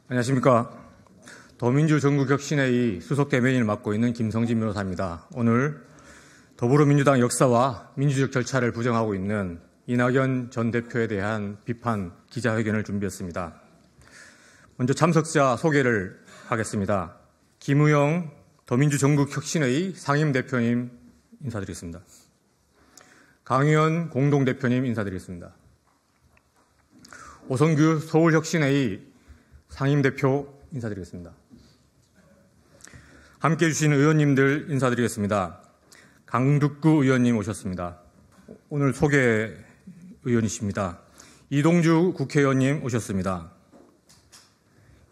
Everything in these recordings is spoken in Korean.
안녕하십니까. 더민주 전국혁신회의 수석대변인을 맡고 있는 김성진 변호사입니다. 오늘 더불어민주당 역사와 민주적 절차를 부정하고 있는 이낙연 전 대표에 대한 비판 기자회견을 준비했습니다. 먼저 참석자 소개를 하겠습니다. 김우영 더민주 전국혁신회의 상임대표님 인사드리겠습니다. 강의원 공동대표님 인사드리겠습니다. 오성규 서울혁신회의 상임대표 인사드리겠습니다. 함께해 주신 의원님들 인사드리겠습니다. 강득구 의원님 오셨습니다. 오늘 소개 의원이십니다. 이동주 국회의원님 오셨습니다.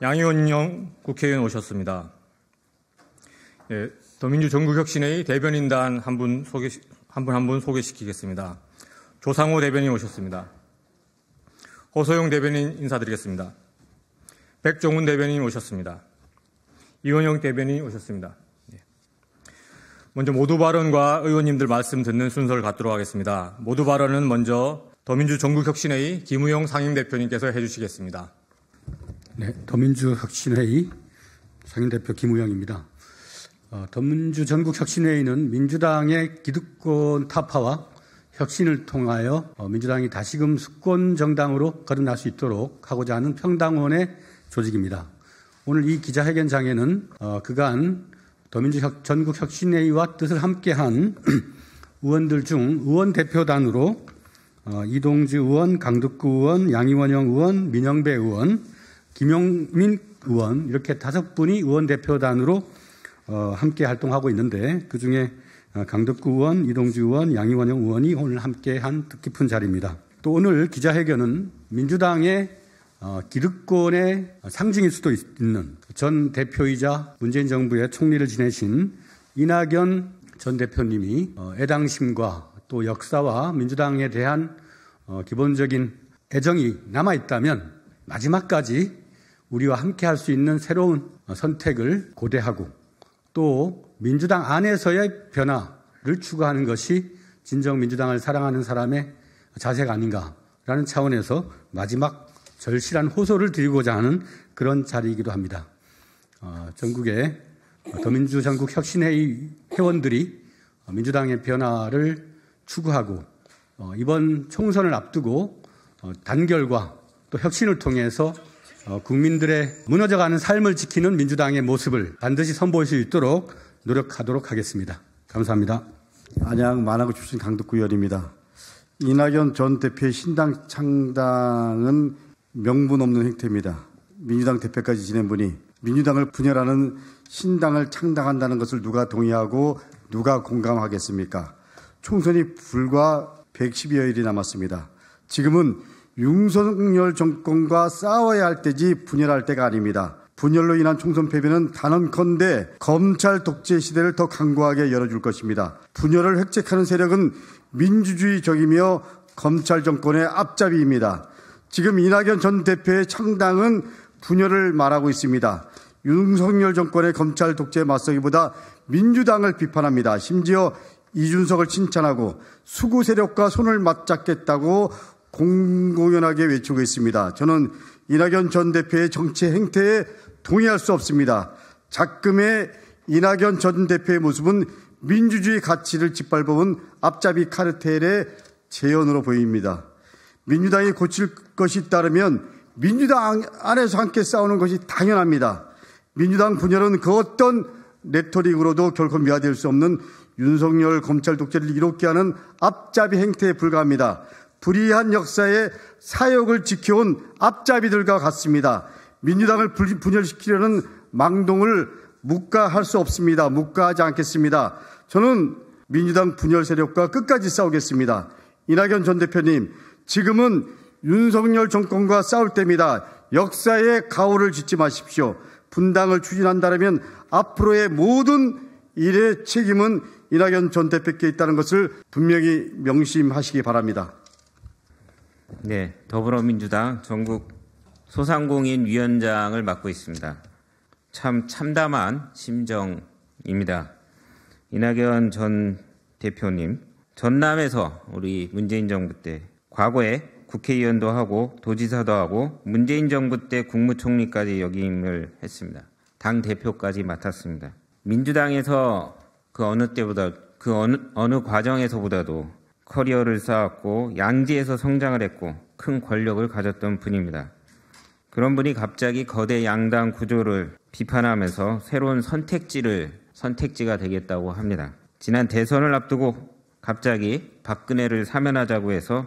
양의원영 국회의원 오셨습니다. 더민주 전국혁신회의 대변인단 한 분 소개시키겠습니다. 조상호 대변인 오셨습니다. 허소영 대변인 인사드리겠습니다. 백종훈 대변인 오셨습니다. 이원영 대변인 오셨습니다. 먼저 모두 발언과 의원님들 말씀 듣는 순서를 갖도록 하겠습니다. 모두 발언은 먼저 더민주 전국혁신회의 김우영 상임대표님께서 해주시겠습니다. 네, 더민주 혁신회의 상임대표 김우영입니다. 더민주 전국혁신회의는 민주당의 기득권 타파와 혁신을 통하여 민주당이 다시금 수권 정당으로 거듭날 수 있도록 하고자 하는 평당원의 조직입니다. 오늘 이 기자회견장에는 그간 더민주 전국혁신회의와 뜻을 함께한 의원들 중 의원 대표단으로 이동주 의원, 강득구 의원, 양이원영 의원, 민영배 의원, 김용민 의원 이렇게 5분이 의원 대표단으로 함께 활동하고 있는데 그중에 강득구 의원, 이동주 의원, 양이원영 의원이 오늘 함께한 뜻깊은 자리입니다. 또 오늘 기자회견은 민주당의 기득권의 상징일 수도 있는 전 대표이자 문재인 정부의 총리를 지내신 이낙연 전 대표님이 애당심과 또 역사와 민주당에 대한 기본적인 애정이 남아있다면 마지막까지 우리와 함께할 수 있는 새로운 선택을 고대하고 또 민주당 안에서의 변화를 추구하는 것이 진정 민주당을 사랑하는 사람의 자세가 아닌가라는 차원에서 마지막 절실한 호소를 드리고자 하는 그런 자리이기도 합니다. 전국의 더민주 전국혁신회의 회원들이 민주당의 변화를 추구하고 이번 총선을 앞두고 단결과 또 혁신을 통해서 국민들의 무너져가는 삶을 지키는 민주당의 모습을 반드시 선보일 수 있도록 노력하도록 하겠습니다. 감사합니다. 안양 만화구 출신 강득구 의원입니다. 이낙연 전 대표의 신당 창당은 명분 없는 행태입니다. 민주당 대표까지 지낸 분이 민주당을 분열하는 신당을 창당한다는 것을 누가 동의하고 누가 공감하겠습니까? 총선이 불과 110여일이 남았습니다. 지금은 윤석열 정권과 싸워야 할 때지 분열할 때가 아닙니다. 분열로 인한 총선 패배는 단언컨대 검찰 독재 시대를 더 강고하게 열어줄 것입니다. 분열을 획책하는 세력은 민주주의적이며 검찰 정권의 앞잡이입니다. 지금 이낙연 전 대표의 창당은 분열을 말하고 있습니다. 윤석열 정권의 검찰 독재에 맞서기보다 민주당을 비판합니다. 심지어 이준석을 칭찬하고 수구 세력과 손을 맞잡겠다고 공공연하게 외치고 있습니다. 저는 이낙연 전 대표의 정치 행태에 동의할 수 없습니다. 작금의 이낙연 전 대표의 모습은 민주주의 가치를 짓밟아온 앞잡이 카르텔의 재현으로 보입니다. 민주당이 고칠 것이 있다면 민주당 안에서 함께 싸우는 것이 당연합니다. 민주당 분열은 그 어떤 레토릭으로도 결코 미화될 수 없는 윤석열 검찰 독재를 이롭게 하는 앞잡이 행태에 불과합니다. 불의한 역사의 사역을 지켜온 앞잡이들과 같습니다. 민주당을 분열시키려는 망동을 묵과할 수 없습니다. 묵과하지 않겠습니다. 저는 민주당 분열 세력과 끝까지 싸우겠습니다. 이낙연 전 대표님, 지금은 윤석열 정권과 싸울 때입니다. 역사의 가오를 짓지 마십시오. 분당을 추진한다면 앞으로의 모든 일의 책임은 이낙연 전 대표께 있다는 것을 분명히 명심하시기 바랍니다. 네, 더불어민주당 전국 소상공인 위원장을 맡고 있습니다. 참 참담한 심정입니다. 이낙연 전 대표님, 전남에서 우리 문재인 정부 때 과거에 국회의원도 하고 도지사도 하고 문재인 정부 때 국무총리까지 역임을 했습니다. 당 대표까지 맡았습니다. 민주당에서 그 어느 때보다 그 어느 과정에서보다도 커리어를 쌓았고 양지에서 성장을 했고 큰 권력을 가졌던 분입니다. 그런 분이 갑자기 거대 양당 구조를 비판하면서 새로운 선택지가 되겠다고 합니다. 지난 대선을 앞두고 갑자기 박근혜를 사면하자고 해서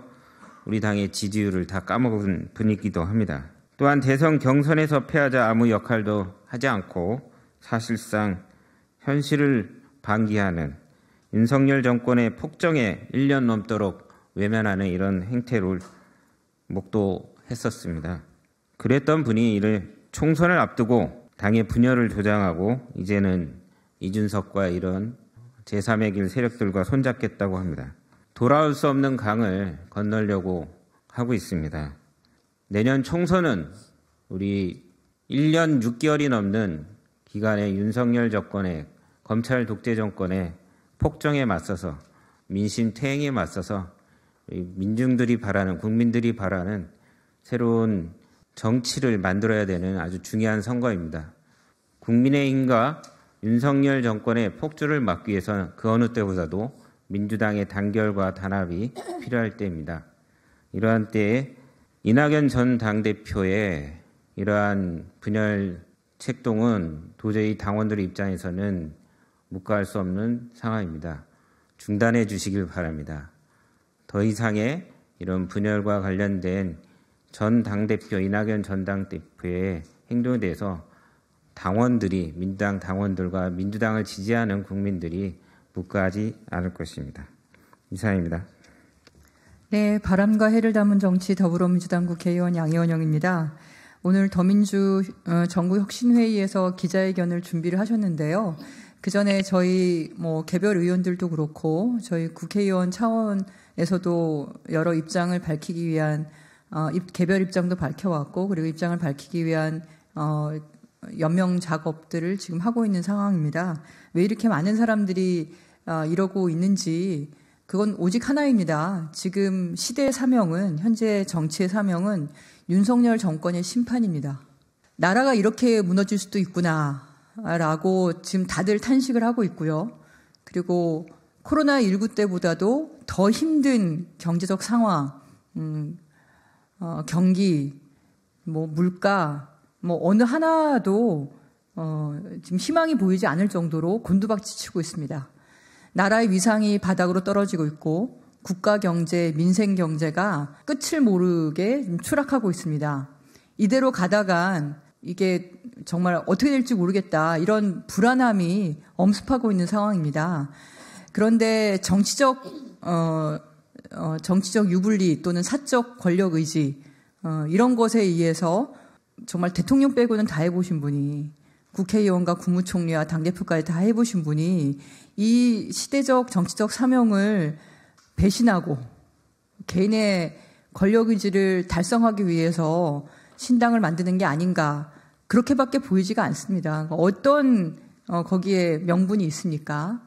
우리 당의 지지율을 다 까먹은 분이기도 합니다. 또한 대선 경선에서 패하자 아무 역할도 하지 않고 사실상 현실을 방기하는 윤석열 정권의 폭정에 1년 넘도록 외면하는 이런 행태를 목도했었습니다. 그랬던 분이 이를 총선을 앞두고 당의 분열을 조장하고 이제는 이준석과 이런 제3의 길 세력들과 손잡겠다고 합니다. 돌아올 수 없는 강을 건너려고 하고 있습니다. 내년 총선은 우리 1년 6개월이 넘는 기간의 윤석열 정권의 검찰 독재 정권의 폭정에 맞서서 민심 퇴행에 맞서서 민중들이 바라는 국민들이 바라는 새로운 정치를 만들어야 되는 아주 중요한 선거입니다. 국민의힘과 윤석열 정권의 폭주를 막기 위해서는 그 어느 때보다도 민주당의 단결과 단합이 필요할 때입니다. 이러한 때에 이낙연 전 당대표의 이러한 분열 책동은 도저히 당원들 입장에서는 묵과할 수 없는 상황입니다. 중단해 주시길 바랍니다. 더 이상의 이런 분열과 관련된 전 당대표 이낙연 전 당대표의 행동에 대해서 당원들이 민주당 당원들과 민주당을 지지하는 국민들이 묵과하지 않을 것입니다. 이상입니다. 네, 바람과 해를 담은 정치 더불어민주당 국회의원 양이원영입니다. 오늘 더민주 전국혁신회의에서 기자회견을 준비를 하셨는데요. 그 전에 저희 개별 의원들도 그렇고 저희 국회의원 차원에서도 여러 입장을 밝히기 위한 개별 입장도 밝혀왔고 그리고 입장을 밝히기 위한 연명 작업들을 지금 하고 있는 상황입니다. 왜 이렇게 많은 사람들이 이러고 있는지 그건 오직 하나입니다. 지금 시대의 사명은 현재 정치의 사명은 윤석열 정권의 심판입니다. 나라가 이렇게 무너질 수도 있구나라고 지금 다들 탄식을 하고 있고요. 그리고 코로나19 때보다도 더 힘든 경제적 상황, 경기, 물가, 어느 하나도 지금 희망이 보이지 않을 정도로 곤두박질치고 있습니다. 나라의 위상이 바닥으로 떨어지고 있고 국가 경제, 민생 경제가 끝을 모르게 추락하고 있습니다. 이대로 가다간 이게 정말 어떻게 될지 모르겠다 이런 불안함이 엄습하고 있는 상황입니다. 그런데 정치적 유불리 또는 사적 권력 의지 이런 것에 의해서 정말 대통령 빼고는 다 해보신 분이 국회의원과 국무총리와 당대표까지 다 해보신 분이 이 시대적 정치적 사명을 배신하고 개인의 권력 의지를 달성하기 위해서 신당을 만드는 게 아닌가 그렇게밖에 보이지가 않습니다. 어떤 거기에 명분이 있습니까?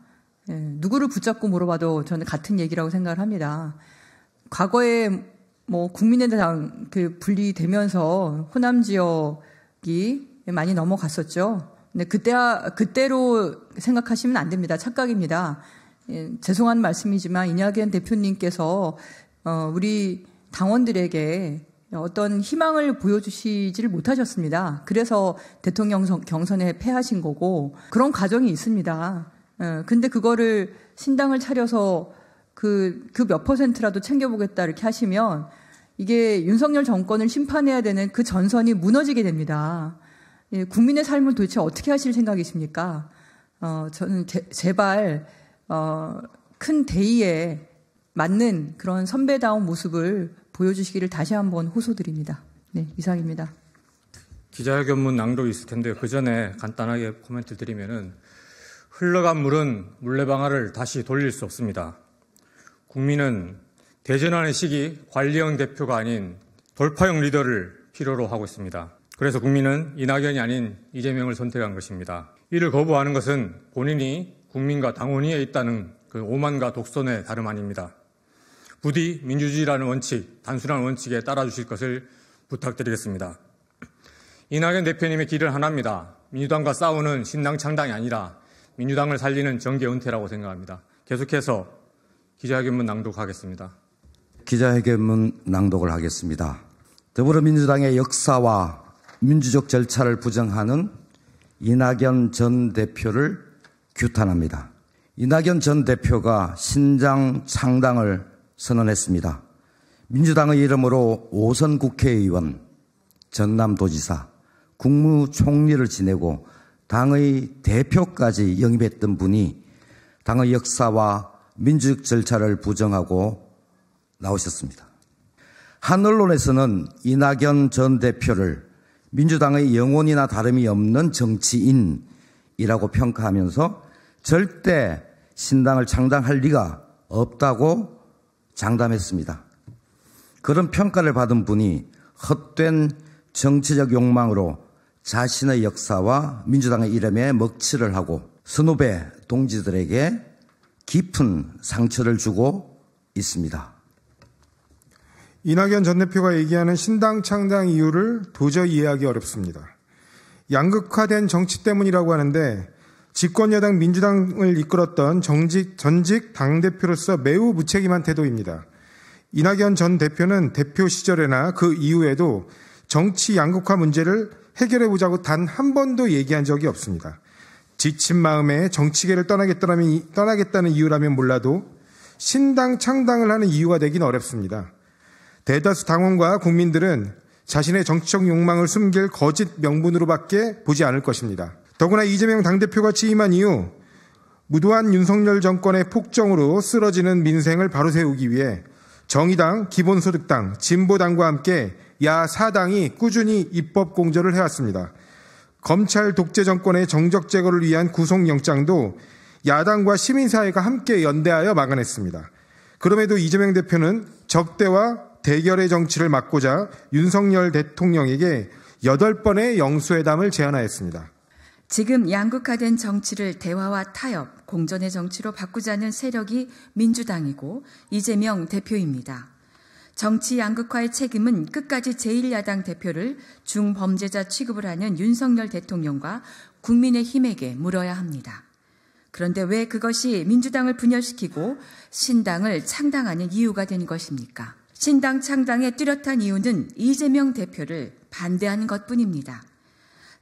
누구를 붙잡고 물어봐도 저는 같은 얘기라고 생각을 합니다. 과거에 국민의당 분리되면서 호남 지역이 많이 넘어갔었죠. 근데 그때로 생각하시면 안 됩니다. 착각입니다. 죄송한 말씀이지만 이낙연 대표님께서 우리 당원들에게 어떤 희망을 보여주시지를 못하셨습니다. 그래서 대통령 경선에 패하신 거고 그런 과정이 있습니다. 근데 그거를 신당을 차려서 그 몇 %라도 챙겨보겠다 이렇게 하시면 이게 윤석열 정권을 심판해야 되는 그 전선이 무너지게 됩니다. 국민의 삶을 도대체 어떻게 하실 생각이십니까? 저는 제발 큰 대의에 맞는 그런 선배다운 모습을 보여주시기를 다시 한번 호소드립니다. 네, 이상입니다. 기자회견문 낭독이 있을 텐데 그 전에 간단하게 코멘트 드리면은 흘러간 물은 물레방아를 다시 돌릴 수 없습니다. 국민은 대전환의 시기 관리형 대표가 아닌 돌파형 리더를 필요로 하고 있습니다. 그래서 국민은 이낙연이 아닌 이재명을 선택한 것입니다. 이를 거부하는 것은 본인이 국민과 당원위에 있다는 그 오만과 독선의 다름 아닙니다. 부디 민주주의라는 원칙, 단순한 원칙에 따라주실 것을 부탁드리겠습니다. 이낙연 대표님의 길은 하나입니다. 민주당과 싸우는 신당 창당이 아니라 민주당을 살리는 정계 은퇴라고 생각합니다. 계속해서 기자회견문 낭독하겠습니다. 기자회견문 낭독을 하겠습니다. 더불어민주당의 역사와 민주적 절차를 부정하는 이낙연 전 대표를 규탄합니다. 이낙연 전 대표가 신당 창당을 선언했습니다. 민주당의 이름으로 5선 국회의원, 전남도지사, 국무총리를 지내고 당의 대표까지 영입했던 분이 당의 역사와 민주적 절차를 부정하고 나오셨습니다. 한 언론에서는 이낙연 전 대표를 민주당의 영혼이나 다름이 없는 정치인이라고 평가하면서 절대 신당을 창당할 리가 없다고 장담했습니다. 그런 평가를 받은 분이 헛된 정치적 욕망으로 자신의 역사와 민주당의 이름에 먹칠을 하고 선후배 동지들에게 깊은 상처를 주고 있습니다. 이낙연 전 대표가 얘기하는 신당 창당 이유를 도저히 이해하기 어렵습니다. 양극화된 정치 때문이라고 하는데 집권 여당 민주당을 이끌었던 전직 당대표로서 매우 무책임한 태도입니다. 이낙연 전 대표는 대표 시절에나 그 이후에도 정치 양극화 문제를 해결해보자고 단 한 번도 얘기한 적이 없습니다. 지친 마음에 정치계를 떠나겠다는 이유라면 몰라도 신당 창당을 하는 이유가 되긴 어렵습니다. 대다수 당원과 국민들은 자신의 정치적 욕망을 숨길 거짓 명분으로밖에 보지 않을 것입니다. 더구나 이재명 당대표가 취임한 이후 무도한 윤석열 정권의 폭정으로 쓰러지는 민생을 바로 세우기 위해 정의당, 기본소득당, 진보당과 함께 야4당이 꾸준히 입법 공조를 해왔습니다. 검찰 독재 정권의 정적 제거를 위한 구속영장도 야당과 시민사회가 함께 연대하여 막아냈습니다. 그럼에도 이재명 대표는 적대와 대결의 정치를 막고자 윤석열 대통령에게 8번의 영수회담을 제안하였습니다. 지금 양극화된 정치를 대화와 타협, 공존의 정치로 바꾸자는 세력이 민주당이고 이재명 대표입니다. 정치 양극화의 책임은 끝까지 제1야당 대표를 중범죄자 취급을 하는 윤석열 대통령과 국민의힘에게 물어야 합니다. 그런데 왜 그것이 민주당을 분열시키고 신당을 창당하는 이유가 된 것입니까? 신당 창당의 뚜렷한 이유는 이재명 대표를 반대하는 것뿐입니다.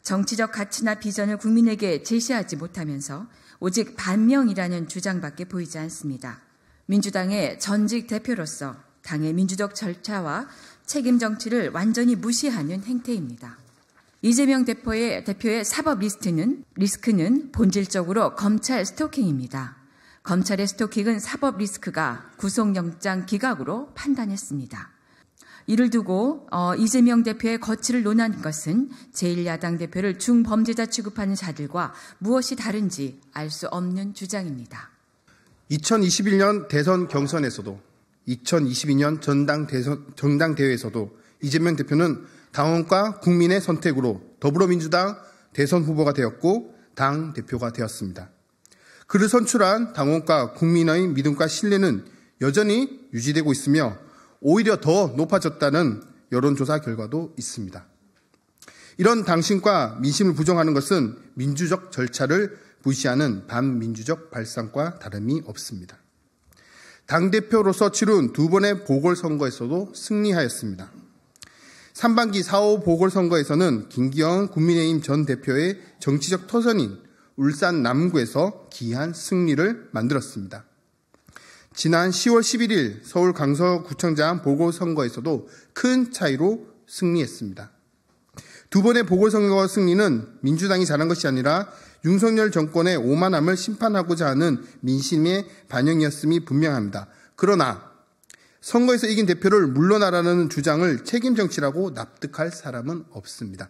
정치적 가치나 비전을 국민에게 제시하지 못하면서 오직 반명이라는 주장밖에 보이지 않습니다. 민주당의 전직 대표로서 당의 민주적 절차와 책임 정치를 완전히 무시하는 행태입니다. 이재명 대표의 사법 리스크는 본질적으로 검찰 스토킹입니다. 검찰의 스토킹은 사법 리스크가 구속영장 기각으로 판단했습니다. 이를 두고 이재명 대표의 거취를 논한 것은 제1야당 대표를 중범죄자 취급하는 자들과 무엇이 다른지 알 수 없는 주장입니다. 2021년 대선 경선에서도 2022년 전당대회에서도 이재명 대표는 당원과 국민의 선택으로 더불어민주당 대선 후보가 되었고 당 대표가 되었습니다. 그를 선출한 당원과 국민의 믿음과 신뢰는 여전히 유지되고 있으며 오히려 더 높아졌다는 여론조사 결과도 있습니다. 이런 당신과 민심을 부정하는 것은 민주적 절차를 무시하는 반민주적 발상과 다름이 없습니다. 당대표로서 치룬 2번의 보궐선거에서도 승리하였습니다. 3반기 4.5 보궐선거에서는 김기현 국민의힘 전 대표의 정치적 터전인 울산 남구에서 기이한 승리를 만들었습니다. 지난 10월 11일 서울 강서구청장 보궐선거에서도 큰 차이로 승리했습니다. 2번의 보궐선거 승리는 민주당이 잘한 것이 아니라 윤석열 정권의 오만함을 심판하고자 하는 민심의 반영이었음이 분명합니다. 그러나 선거에서 이긴 대표를 물러나라는 주장을 책임 정치라고 납득할 사람은 없습니다.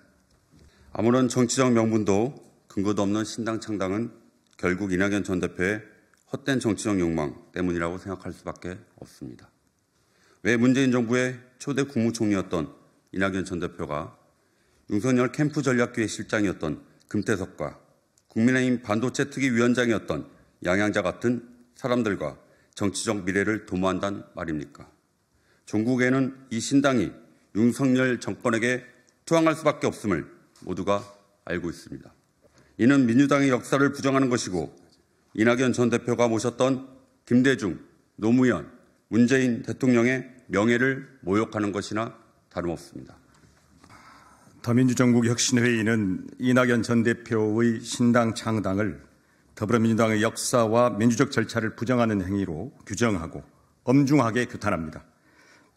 아무런 정치적 명분도 근거도 없는 신당 창당은 결국 이낙연 전 대표의 헛된 정치적 욕망 때문이라고 생각할 수밖에 없습니다. 왜 문재인 정부의 초대 국무총리였던 이낙연 전 대표가 윤석열 캠프 전략기획 실장이었던 금태섭과 국민의힘 반도체 특위 위원장이었던 양양자 같은 사람들과 정치적 미래를 도모한단 말입니까? 종국에는 이 신당이 윤석열 정권에게 투항할 수밖에 없음을 모두가 알고 있습니다. 이는 민주당의 역사를 부정하는 것이고 이낙연 전 대표가 모셨던 김대중, 노무현, 문재인 대통령의 명예를 모욕하는 것이나 다름없습니다. 더민주전국혁신회의는 이낙연 전 대표의 신당 창당을 더불어민주당의 역사와 민주적 절차를 부정하는 행위로 규정하고 엄중하게 규탄합니다.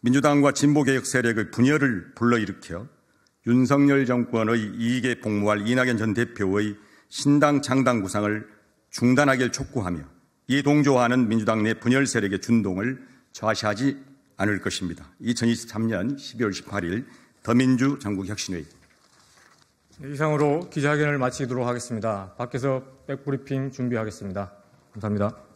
민주당과 진보개혁 세력의 분열을 불러일으켜 윤석열 정권의 이익에 복무할 이낙연 전 대표의 신당 창당 구상을 중단하길 촉구하며 이에 동조하는 민주당 내 분열 세력의 준동을 좌시하지 않을 것입니다. 2023년 12월 18일 더민주 전국혁신회의. 이상으로 기자회견을 마치도록 하겠습니다. 밖에서 백브리핑 준비하겠습니다. 감사합니다.